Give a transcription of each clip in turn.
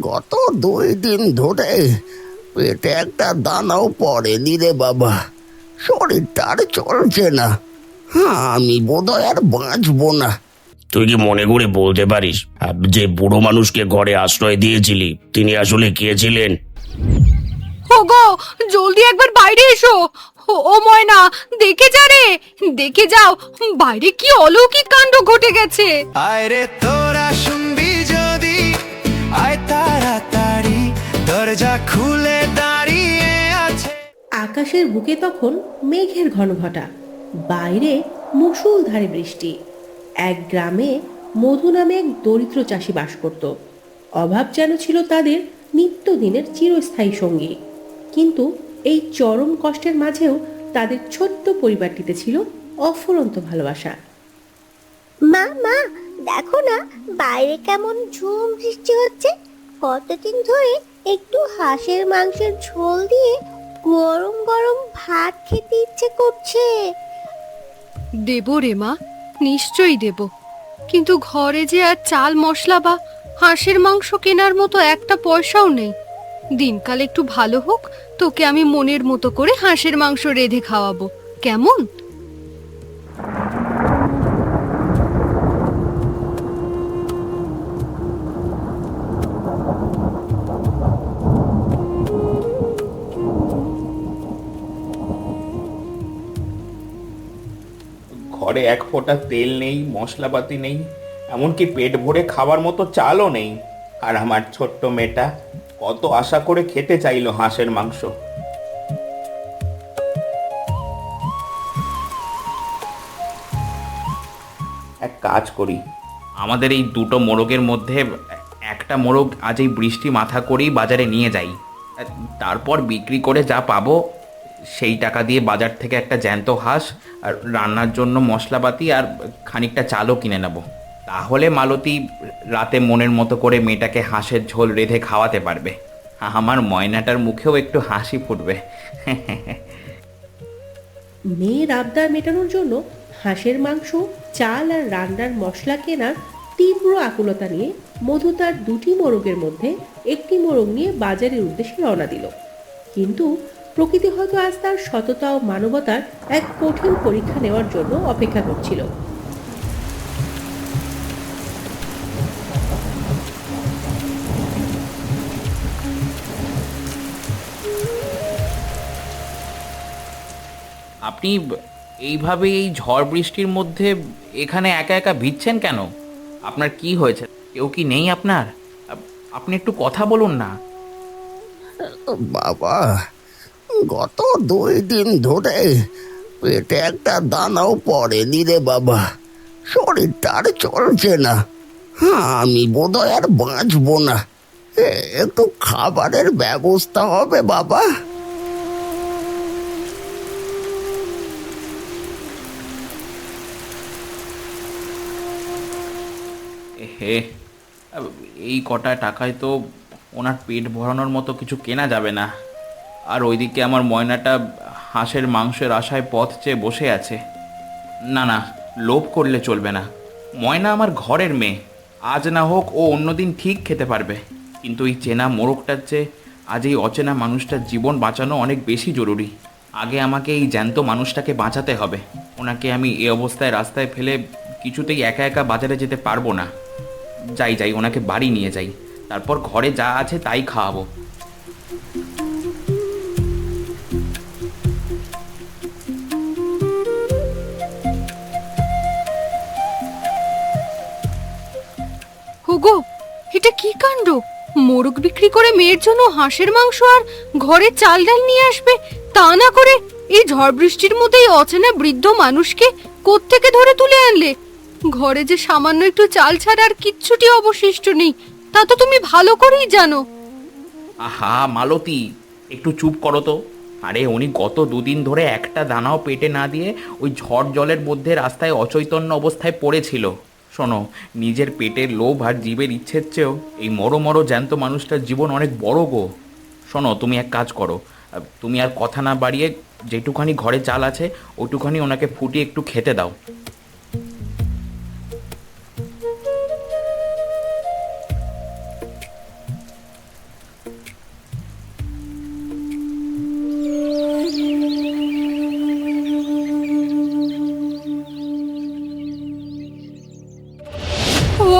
গত 2 দিন ধরে পেটে একটা দানাও পড়েনি রে বাবা। শরীরটা আর চলছে না। হ্যাঁ, আমি বোধহয় আর বাঁচবো না। তুই কি মনে করে বলতে পারিস যে বুড়ো মানুষকে ঘরে আশ্রয় দিয়েছিলি তিনি আসলে কে ছিলেন? ওগো, জলদি একবার বাইরে এসো। ও ময়না, দেখে যা রে, দেখে যাও বাইরে কি অলৌকিক কাণ্ড ঘটে গেছে। আয় রে তোরা শুনবি যদি, আয় তাড়াতাড়ি, দরজা খুলে দাঁড়িয়ে আছে। আকাশের বুকে তখন মেঘের ঘনঘটা, বাইরে মুষলধারে বৃষ্টি। এক গ্রামে মধু নামে এক দরিদ্র চাষি বাস করত। অভাব যেন ছিল তাদের নিত্যদিনের চিরস্থায়ী সঙ্গী। কিন্তু এই চরম কষ্টের মাঝেও তাদের ছোট্ট পরিবারটিতে ছিল অফুরন্ত ভালোবাসা। মা মা, দেখো না বাইরে কেমন ঝুম বৃষ্টি হচ্ছে। কতদিন ধরে একটু হাঁসের মাংসের ঝোল দিয়ে গরম গরম ভাত খেতে ইচ্ছে করছে। দেব রে মা, নিশ্চয়ই দেব, কিন্তু ঘরে যে আর চাল মশলা বা হাঁসের মাংস কেনার মতো একটা পয়সাও নেই। দিনকাল একটু ভালো হোক, তোকে আমি মনের মতো করে হাঁসের মাংস রেঁধে খাওয়াবো, কেমন? ঘরে এক ফোঁটা তেল নেই, মশলাপাতি নেই, এমনকি পেট ভরে খাবার মতো চালও নেই। আর আমার ছোট্ট মেয়েটা কত আশা করে খেতে চাইলো হাঁসের মাংস। এক কাজ করি, আমাদের এই দুটো মোরগের মধ্যে একটা মোরগ আজ এই বৃষ্টি মাথা করেই বাজারে নিয়ে যাই। তারপর বিক্রি করে যা পাবো সেই টাকা দিয়ে বাজার থেকে একটা জ্যান্ত হাঁস আর রান্নার জন্য মশলাপাতি আর খানিকটা চালও কিনে নেব। তাহলে মালতী রাতে মনের মতো করে মেয়েটাকে হাঁসের ঝোল রেঁধে খাওয়াতে পারবে। আমার ময়নাটার মুখেও একটু হাসি ফুটবে। মেয়ের আবদার মেটানোর জন্য হাঁসের মাংস, চাল আর রান্নার মশলা কেনার তীব্র আকুলতা নিয়ে মধু তার দুটি মোরগের মধ্যে একটি মোরগ নিয়ে বাজারের উদ্দেশ্যে রওনা দিল। কিন্তু প্রকৃতি হয়তো আজ তার সততা ও মানবতার এক কঠিন পরীক্ষা নেওয়ার জন্য অপেক্ষা করছিল। আপনি এইভাবে এই ঝড় বৃষ্টির মধ্যে এখানে একা একা ভিজছেন কেন? আপনার কি হয়েছে? কেউ কি নেই আপনার? আপনি একটু কথা বলুন না। বাবা, গত 2 দিন ধরে পেটে একটা দানাও পড়েনি রে বাবা। শরীরটা আর চলছে না। হ্যাঁ, আমি বোধহয় আর বাঁচবো না। একটু খাবারের ব্যবস্থা হবে বাবা? হে, এই কটা টাকায় তো ওনার পেট ভরানোর মতো কিছু কেনা যাবে না। আর ওইদিকে আমার ময়নাটা হাঁসের মাংসের আশায় পথ চেয়ে বসে আছে। না না, লোভ করলে চলবে না। ময়না আমার ঘরের মেয়ে, আজ না হোক ও অন্যদিন ঠিক খেতে পারবে, কিন্তু এই চেনা মোরগটার চেয়ে আজ এই অচেনা মানুষটার জীবন বাঁচানো অনেক বেশি জরুরি। আগে আমাকে এই জ্যান্ত মানুষটাকে বাঁচাতে হবে। ওনাকে আমি এই অবস্থায় রাস্তায় ফেলে কিছুতেই একা একা বাজারে যেতে পারবো না। যাই যাই, ওনাকে বাড়ি নিয়ে যাই, তারপর ঘরে যা আছে তাই খাওয়াবো। ওগো, এটা কি কাণ্ড! মোরগ বিক্রি করে মেয়ের জন্য হাঁসের মাংস আর ঘরে চাল ডাল নিয়ে আসবে, তা না করে এই ঝড় বৃষ্টির মধ্যে এই অচেনা বৃদ্ধ মানুষকে কোত্থেকে ধরে তুলে আনলে? ঘরে যে সামান্য একটু চাল ছাড়া আর কিচ্ছুটি অবশিষ্ট নেই, তা তো তুমি ভালো করেই জানো। আহা মালতী, একটু চুপ করো তো। আরে উনি গত 2 দিন ধরে একটা দানাও পেটে না দিয়ে ওই ঝড় জলের মধ্যে রাস্তায় অচৈতন্য অবস্থায় পড়েছিল। শোনো, নিজের পেটের লোভ আর জীবের ইচ্ছের চেয়েও এই মরো মরো জ্যান্ত মানুষটার জীবন অনেক বড় গো। শোনো, তুমি এক কাজ করো, তুমি আর কথা না বাড়িয়ে যেটুখানি ঘরে চাল আছে ওইটুখানি ওনাকে ফুটিয়ে একটু খেতে দাও।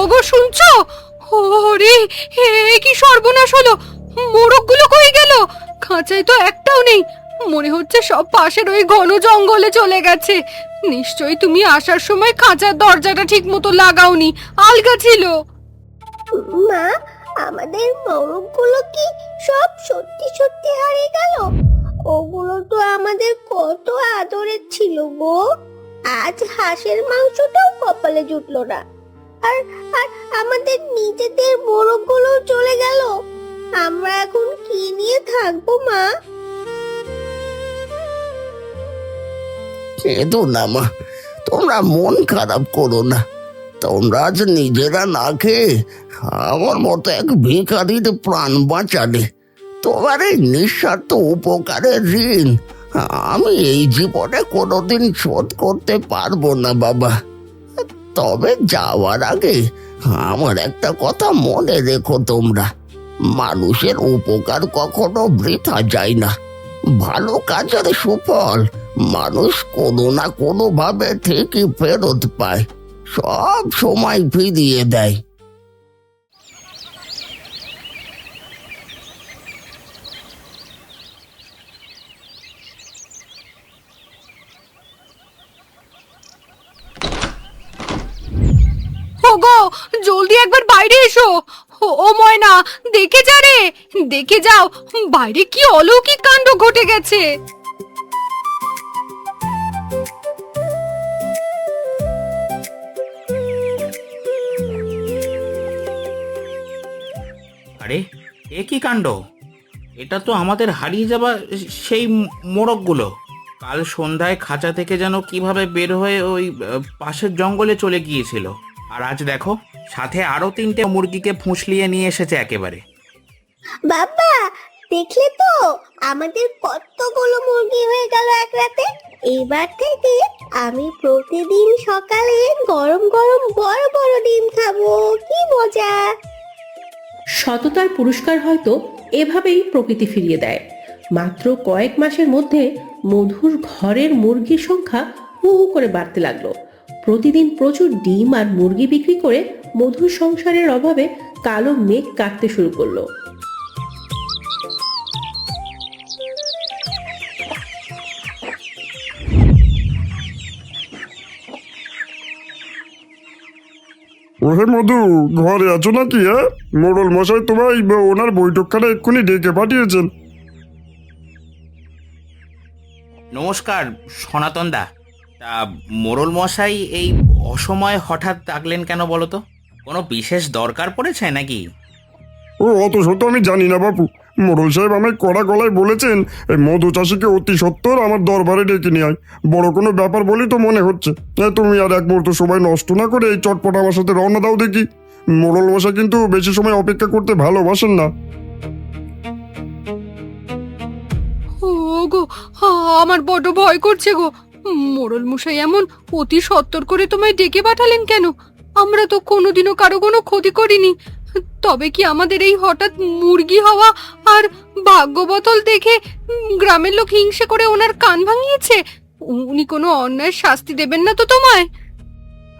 ওগো শুনছো? ওরে, হে কি সর্বনাশ হলো! মোরগগুলো কই গেল? খাঁচায় তো একটাও নেই। মনে হচ্ছে সব পাশের ওই ঘন জঙ্গলে চলে গেছে। নিশ্চয়ই তুমি আসার সময় খাঁচার দরজাটা ঠিক মতো লাগাওনি, আলগা ছিল। মা, আমাদের মোরগগুলো কি সব সত্যি সত্যি হারিয়ে গেল? ওগুলো তো আমাদের কত আদরের ছিল গো। আজ হাঁসের মাংসটাও কপালে জুটলো না। আর আর আমাদের নিজেদের মোরগগুলো চলে গেল। আমরা এখন কি নিয়ে থাকবো মা? কেঁদো না মা, তোমরা মন খারাপ করো না। তোমরা আজ নিজেরা না খেয়ে আমার মতো এক ভিখারির প্রাণ বাঁচালে। তোমার এই নিঃস্বার্থ উপকারের ঋণ আমি এই জীবনে কোনোদিন শোধ করতে পারবো না বাবা। তবে যাওয়ার আগে আমার একটা কথা মনে রেখো তোমরা, মানুষের উপকার কখনো বৃথা যায় না। ভালো কাজের সুফল মানুষ কোনো না কোনো ভাবে ঠিকই ফেরত পায়, সব সময় ফিরিয়ে দেয়। ওগো, জলদি একবার বাইরে এসো। ও ময়না, দেখে যা রে, দেখে যাও বাইরে কি অলৌকিক কাণ্ড ঘটে গেছে। আরে, এ কি কাণ্ড! এটা তো আমাদের হারিয়ে যাওয়া সেই মোরগগুলো। কাল সন্ধ্যায় খাঁচা থেকে যেন কিভাবে বের হয়ে ওই পাশের জঙ্গলে চলে গিয়েছিল। আর আজ দেখো, সাথে আরো 3টে মুরগিকে ফুঁসলিয়ে নিয়ে এসেছে একেবারে। বাবা, দেখলে তো আমাদের কতগুলো মুরগি হয়ে গেল এক রাতে। এবার থেকে আমি প্রতিদিন সকালে গরম গরম বড় বড় ডিম খাবো। কি মজা! সততার পুরস্কার হয়তো এভাবেই প্রকৃতি ফিরিয়ে দেয়। মাত্র কয়েক মাসের মধ্যে মধুর ঘরের মুরগির সংখ্যা হু হু করে বাড়তে লাগলো। প্রতিদিন প্রচুর ডিম আর মুরগি বিক্রি করে মধুর সংসারের অভাবে কালো মেঘ কাটতে শুরু করলো। ওহে মধু, ঘরে আছো নাকি? মোড়ল মশাই তোমায় ওনার বৈঠকখানে এক্ষুনি ডেকে পাঠিয়েছেন। নমস্কার সনাতন দা। তা মোড়ল মশাই এই অসময়ে হঠাৎ ডাকলেন কেন বলো তো? কোনো বিশেষ দরকার পড়েছে নাকি? ও অত সত্য আমি জানি না বাপু। মোড়ল সাহেব আমায় কড়া গলায় বলেছেন এই মধু চাষিকে অতি সত্বর আমার দরবারে ডেকে নিয়ে আয়। বড় কোনো ব্যাপার বলেই তো মনে হচ্ছে। তুমি আর এক মুহূর্ত সময় নষ্ট না করে এই চটপট আমার সাথে রওনা দাও দেখি। মোড়ল মশাই কিন্তু বেশি সময় অপেক্ষা করতে ভালোবাসেন না। ওগো, আমার বড় ভয় করছে গো। মোড়ল মশাই এমন অতি সত্বর করে তোমায় ডেকে পাঠালেন কেন? আমরা তো কোনোদিনও কারো কোনো ক্ষতি করিনি। তবে কি আমাদের এই হঠাৎ মুরগি হওয়া আর ভাগ্যবদল দেখে গ্রামের লোক হিংসে করে ওনার কান ভাঙিয়েছে? উনি কোনো অন্যায় শাস্তি দেবেন না তো তোমায়?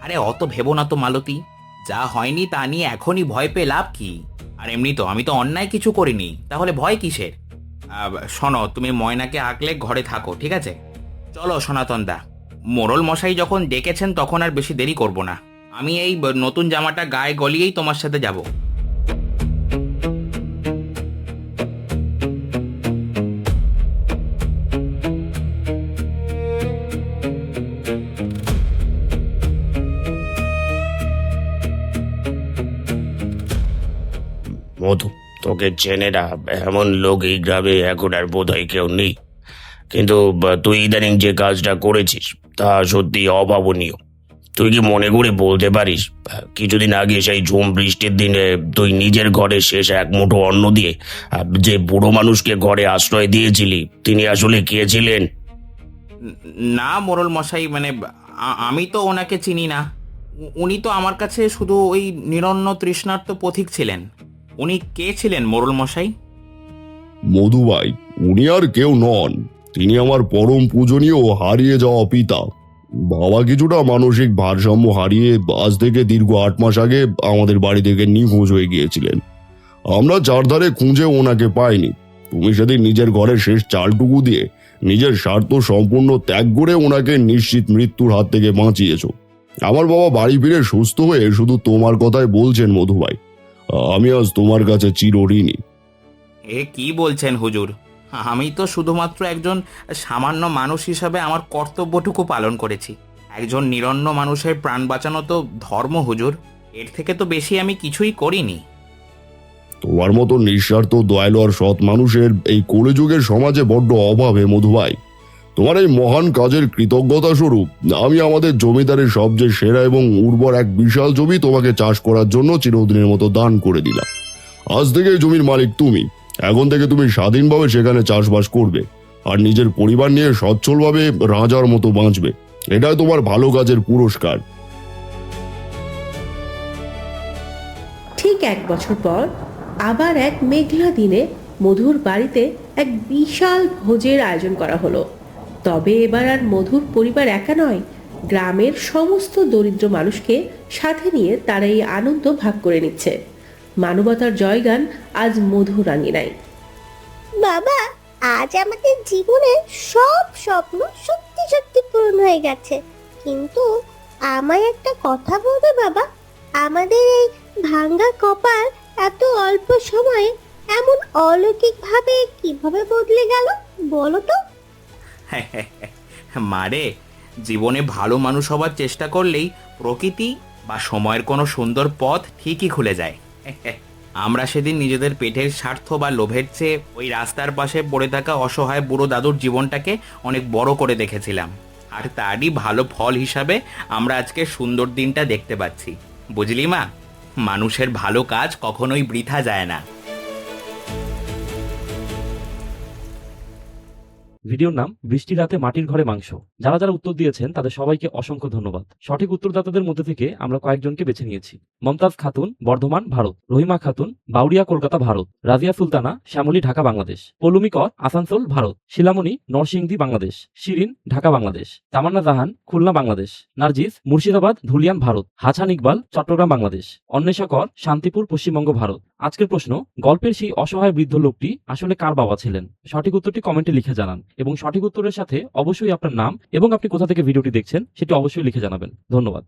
আরে অত ভেবো না তো মালতী। যা হয়নি তা নিয়ে এখনই ভয় পেয়ে লাভ কি? আর এমনি তো আমি তো অন্যায় কিছু করিনি, তাহলে ভয় কিসের? শোনো, তুমি ময়নাকে আঁকলে ঘরে থাকো, ঠিক আছে? চলো সনাতন দা, মোড়ল মশাই যখন ডেকেছেন তখন আর বেশি দেরি করব না। আমি এই নতুন জামাটা গায়ে গলিয়েই তোমার সাথে যাব। মধু, তোকে চেনে না এমন লোক এই গ্রামে এখন আর বোধহয় কেউ নেই। কিন্তু তুই ইদানিং যে কাজটা করেছিস তা সত্যি অভাবনীয়। তুই কি মনে করে বলতে পারিস কিছুদিন আগে সেই ঝুম বৃষ্টির দিনে তুই নিজের ঘরে শেষ এক মুঠো অন্ন দিয়ে যে বুড়ো মানুষকে ঘরে আশ্রয় দিয়েছিলি তিনি আসলে কে ছিলেন? না মোড়ল মশাই, মানে আমি তো ওনাকে চিনি না। উনি তো আমার কাছে শুধু ওই নিরন্ন তৃষ্ণার্ত পথিক ছিলেন। উনি কে ছিলেন মোড়ল মশাই? মধুভাই, উনি আর কেউ নন, তিনি আমার পরম পূজনীয় হারিয়ে যাওয়া পিতা। বাবা কিছুটা মানসিক ভারসাম্য হারিয়ে আজ থেকে দীর্ঘ 8 মাস আগে আমাদের বাড়ি থেকে নিখোঁজ হয়ে গিয়েছিলেন। আমরা চারধারে খুঁজে ওনাকে পাইনি। তুমি সেদিন নিজের ঘরের শেষ চালটুকু দিয়ে নিজের স্বার্থ সম্পূর্ণ ত্যাগ করে ওনাকে নিশ্চিত মৃত্যুর হাত থেকে বাঁচিয়েছো। আমার বাবা বাড়ি ফিরে সুস্থ হয়ে শুধু তোমার কথাই বলছেন মধু ভাই। আমি আজ তোমার কাছে চিরঋণী। এ কি বলছেন হুজুর? আমি তো শুধুমাত্র একজন সামান্য মানুষ হিসাবে আমার কর্তব্যটুকু পালন করেছি। একজন নিরন্ন মানুষের প্রাণ বাঁচানো তো ধর্ম হুজুর, এর থেকে তো বেশি আমি কিছুই করিনি। তোমার মতো নিঃস্বার্থ দয়ালু আর সৎ মানুষের এই কলিযুগের সমাজে বড্ড অভাবে মধু ভাই। তোমার এই মহান কাজের কৃতজ্ঞতা স্বরূপ আমি আমাদের জমিদারের সবচেয়ে সেরা এবং উর্বর এক বিশাল জমি তোমাকে চাষ করার জন্য চিরদিনের মতো দান করে দিলাম। আজ থেকে এই জমির মালিক তুমি। এখন থেকে তুমি স্বাধীনভাবে সেখানে চাষবাস করবে আর নিজের পরিবার নিয়ে সচ্ছলভাবে রাজার মতো বাঁচবে। এটাই তোমার ভালো কাজের পুরস্কার। ঠিক 1 বছর পর আবার এক মেঘলা দিনে মধুর বাড়িতে এক বিশাল ভোজের আয়োজন করা হলো। তবে এবার আর মধুর পরিবার একা নয়, গ্রামের সমস্ত দরিদ্র মানুষকে সাথে নিয়ে তারা এই আনন্দ ভাগ করে নিচ্ছে। মানবতার জয়গান আজ মধুর আঙিনায়। বাবা, আজ আমাদের জীবনের সব স্বপ্ন সত্যি সত্যি পূরণ হয়ে গেছে। কিন্তু আমায় একটা কথা বলবে বাবা, আমাদের এই ভাঙ্গা কপাল এত অল্প সময়ে এমন অলৌকিক ভাবে কিভাবে বদলে গেল বলো তো? মারে, জীবনে ভালো মানুষ হবার চেষ্টা করলেই প্রকৃতি বা সময়ের কোনো সুন্দর পথ ঠিকই খুলে যায়। আমরা সেদিন নিজেদের পেটের স্বার্থ বা লোভের চেয়ে ওই রাস্তার পাশে পড়ে থাকা অসহায় বুড়ো দাদুর জীবনটাকে অনেক বড় করে দেখেছিলাম, আর তারই ভালো ফল হিসাবে আমরা আজকে সুন্দর দিনটা দেখতে পাচ্ছি। বুঝলি মা, মানুষের ভালো কাজ কখনোই বৃথা যায় না। ভিডিওর নাম বৃষ্টি রাতে মাটির ঘরে মাংস। যারা যারা উত্তর দিয়েছেন তাদের সবাইকে অসংখ্য ধন্যবাদ। সঠিক উত্তরদাতাদের মধ্যে থেকে আমরা কয়েকজনকে বেছে নিয়েছি। মমতাজ খাতুন, বর্ধমান, ভারত। রহিমা খাতুন, বাউরিয়া, কলকাতা, ভারত। রাজিয়া সুলতানা, শ্যামলী, ঢাকা, বাংলাদেশ। পৌলুমি কর, আসানসোল, ভারত। শিলামণি, নরসিংদী, বাংলাদেশ। শিরিন, ঢাকা, বাংলাদেশ। তামান্না জাহান, খুলনা, বাংলাদেশ। নার্জিস, মুর্শিদাবাদ, ধুলিয়ান, ভারত। হাছান ইকবাল, চট্টগ্রাম, বাংলাদেশ। অন্বেষা কর, শান্তিপুর, পশ্চিমবঙ্গ, ভারত। আজকের প্রশ্ন, গল্পের সেই অসহায় বৃদ্ধ লোকটি আসলে কার বাবা ছিলেন? সঠিক উত্তরটি কমেন্টে লিখে জানান এবং সঠিক উত্তরের সাথে অবশ্যই আপনার নাম এবং আপনি কোথা থেকে ভিডিওটি দেখছেন সেটি অবশ্যই লিখে জানাবেন। ধন্যবাদ।